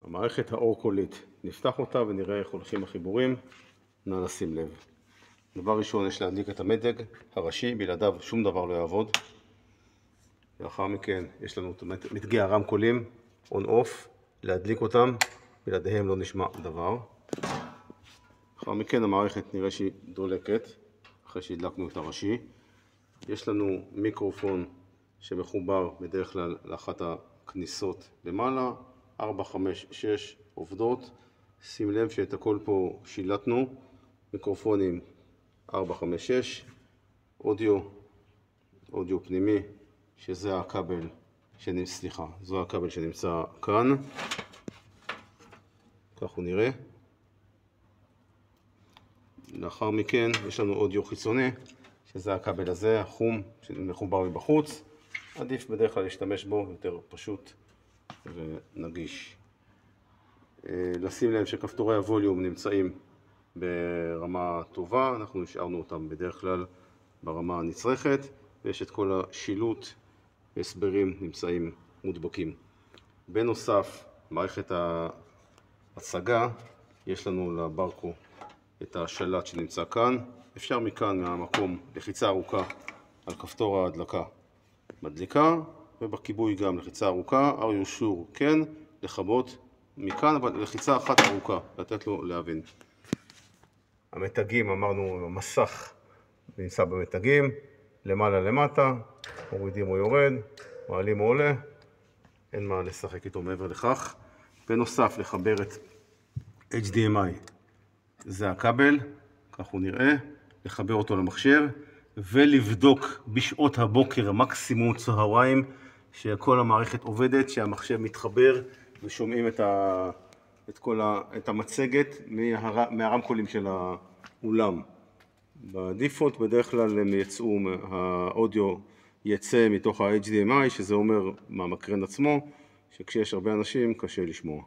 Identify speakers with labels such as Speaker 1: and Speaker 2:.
Speaker 1: המערכת האור-קולית, נפתח אותה ונראה איך הולכים החיבורים. נא לשים לב. דבר ראשון, יש להדליק את המתג הראשי, בלעדיו שום דבר לא יעבוד. לאחר מכן יש לנו את מתגי הרמקולים, on-off, להדליק אותם, בלעדיהם לא נשמע דבר. לאחר מכן המערכת נראה שהיא דולקת, אחרי שהדלקנו את הראשי. יש לנו מיקרופון שמחובר בדרך כלל לאחת הכניסות למעלה, 4, 5, 6 עובדות. שים לב שאת הכל פה שילטנו, מיקרופונים 4, 5, 6, אודיו פנימי, שזה הכבל, זו הכבל שנמצא כאן, כך הוא נראה. לאחר מכן יש לנו אודיו חיצוני, שזה הכבל הזה, החום, שמחובר מבחוץ. עדיף בדרך כלל להשתמש בו, יותר פשוט ונגיש. לשים לב שכפתורי הווליום נמצאים ברמה טובה, אנחנו השארנו אותם בדרך כלל ברמה הנצרכת, ויש את כל השילוט והסברים נמצאים מודבקים. בנוסף, מערכת ההצגה, יש לנו לברקו את השלט שנמצא כאן. אפשר מכאן, מהמקום, לחיצה ארוכה על כפתור ההדלקה מדליקה, ובכיבוי גם לחיצה ארוכה, are you sure? כן, לכבות מכאן, אבל לחיצה אחת ארוכה, לתת לו להבין. המתגים, אמרנו, המסך נמצא במתגים, למעלה למטה, מורידים או יורד, מעלים או עולה, אין מה לשחק איתו מעבר לכך. בנוסף, לחבר את HDMI, זה הכבל, כך הוא נראה, לחבר אותו למחשב, ולבדוק בשעות הבוקר, מקסימום צהריים, שכל המערכת עובדת, שהמחשב מתחבר, ושומעים את המצגת מהרמקולים של האולם. בדיפולט בדרך כלל הם יצאו, האודיו יצא מתוך ה-HDMI, שזה אומר מהמקרן עצמו, שכשיש הרבה אנשים קשה לשמוע.